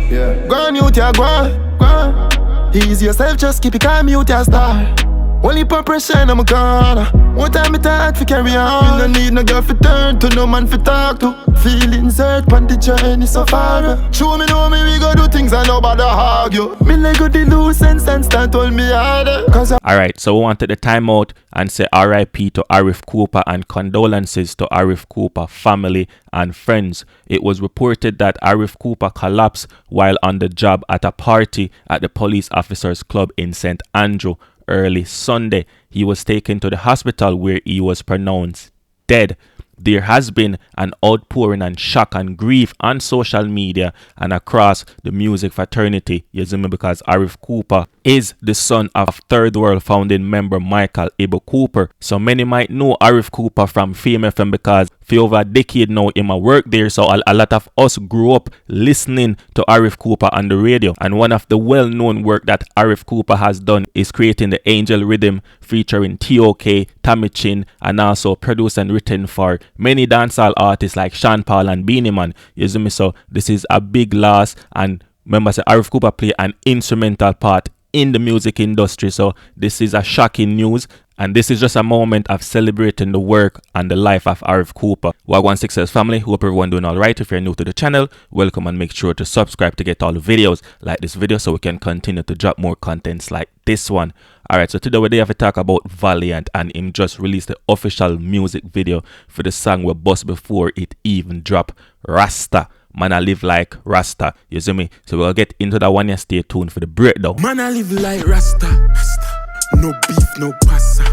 Yeah. Go on, youth, yeah, go on. Ease yourself, just keep it calm, youth, yeah, star. Only pop pressure in my corner. One time it hard to carry on. No need no girl for turn to, no man for talk to. Feelings hurt, pan the journey so far. Show me know me, we go do things and nobody argue. Me like go the loose and start hold me harder. Alright, so we wanted the time out and say R.I.P to Arif Cooper and condolences to Arif Cooper family and friends. It was reported that Arif Cooper collapsed while on the job at a party at the police officers club in St. Andrew early Sunday. He was taken to the hospital where he was pronounced dead. There has been an outpouring and shock and grief on social media and across the music fraternity, you see me, because Arif Cooper is the son of Third World founding member Michael Ibu Cooper. So many might know Arif Cooper from Fame FM because for over a decade now him a work there, so a lot of us grew up listening to Arif Cooper on the radio. And one of the well-known work that Arif Cooper has done is creating the Angel Rhythm featuring T.O.K., Tommy Chin, and also produced and written for many dancehall artists like Sean Paul and Beanie Man. You see me, so this is a big loss, and remember say Arif Cooper play an instrumental part in the music industry, so this is a shocking news. And this is just a moment of celebrating the work and the life of Arif Cooper. Wagwan Success family, hope everyone doing alright. If you're new to the channel, welcome and make sure to subscribe to get all the videos like this video so we can continue to drop more contents like this one. Alright, so today we have to talk about Valiant, and him just released the official music video for the song we bust before it even dropped, Rasta. Man, I live like Rasta, you see me? So we'll get into that one here, stay tuned for the breakdown. Man, I live like Rasta, Rasta. No beef, no pasta.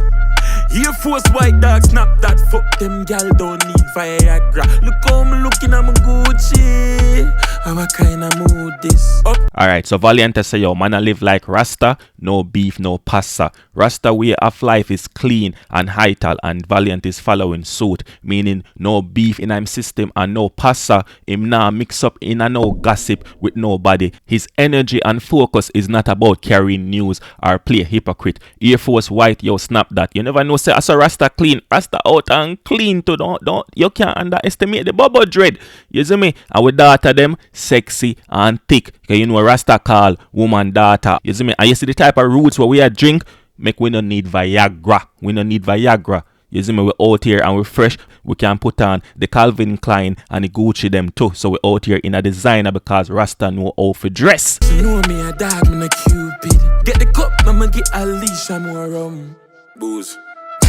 Here force white dog, snap that. Fuck them gal, don't need Viagra. Look how me looking, I'm Gucci. How I kinda mood this up. Alright, so Valiant say, yo, man, I live like Rasta. No beef, no pasta. Rasta way of life is clean and vital, and Valiant is following suit, meaning no beef in him system and no pasta. Him nah mix up in a no gossip with nobody. His energy and focus is not about carrying news or play hypocrite. Air Force White, yo, snap that. You never know, say, I saw Rasta clean, Rasta out and clean too. Don't you can't underestimate the bubble dread. You see me? And with daughter them, sexy and thick. Because you know Rasta call woman daughter. You see me? And you see the type of roots where we are drink, make we don't need Viagra. We don't need Viagra. You see me? We're out here and we're fresh. We can put on the Calvin Klein and the Gucci them too. So we're out here in a designer because Rasta know how to dress. You know me a dog, me a Cupid. Get the cup, I'ma get a leash and more rum. Booze.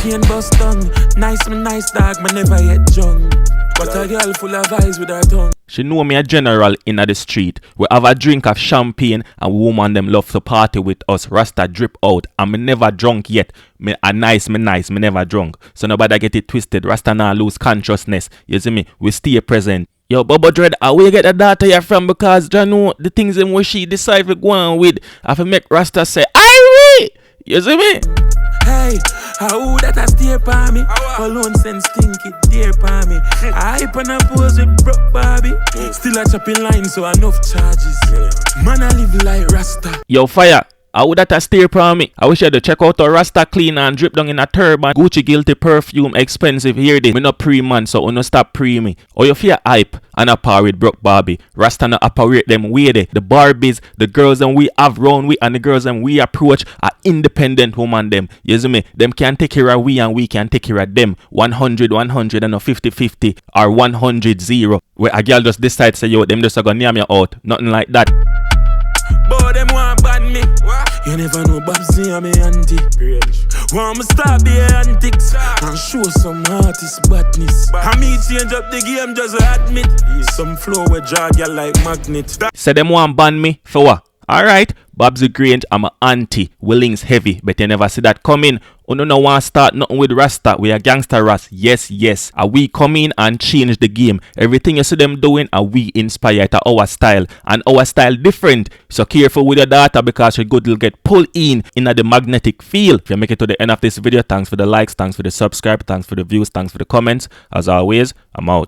Chain bust tongue. Nice, me nice dog, me never yet drunk. But a girl full of eyes with her tongue. She know me a general in the street. We have a drink of champagne and woman them love to party with us. Rasta drip out and me never drunk yet. Me nice, me never drunk. So nobody get it twisted. Rasta now lose consciousness. You see me? We stay present. Yo, Bubba Dread, where you get the data here from? Because you know the things in where she decide to go on with. I have to make Rasta say, Irie! You see me? Hey, how that I stay by me? Alone send stinky dear by me. I hype and I pose with broke Barbie. Still a chopping line, so enough charges. Man, I live like Rasta. Yo, fire. How that a stay from me? I wish you had to check out a Rasta clean and drip down in a turban. Gucci guilty perfume, expensive. Hear this. Me no pre-man, so no stop pre me. Or you fear hype and a par with broke Barbie. Rasta no operate them way there. The Barbies, the girls and we have round we and the girls and we approach are independent woman them. You see me? Them can take care of we and we can take care of them. 100 and a 50-50 or 100-0. Where a girl just decide say yo, them just a gonna name you out. Nothing like that. But them want ban me. You never know Babsy and me auntie. Want me stop the antics and show some artist badness. I me change up the game just admit. Some flow with drag you like magnet. Say them want ban me for what? Alright, Babsy Grange, I'm a auntie. Willings heavy, but you never see that coming. No want start nothing with Rasta. We are gangster Ras. Yes. Are we come in and change the game? Everything you see them doing, are we inspired to our style? And our style different. So careful with your data because your good will get pulled in the magnetic field. If you make it to the end of this video, thanks for the likes, thanks for the subscribe, thanks for the views, thanks for the comments. As always, I'm out.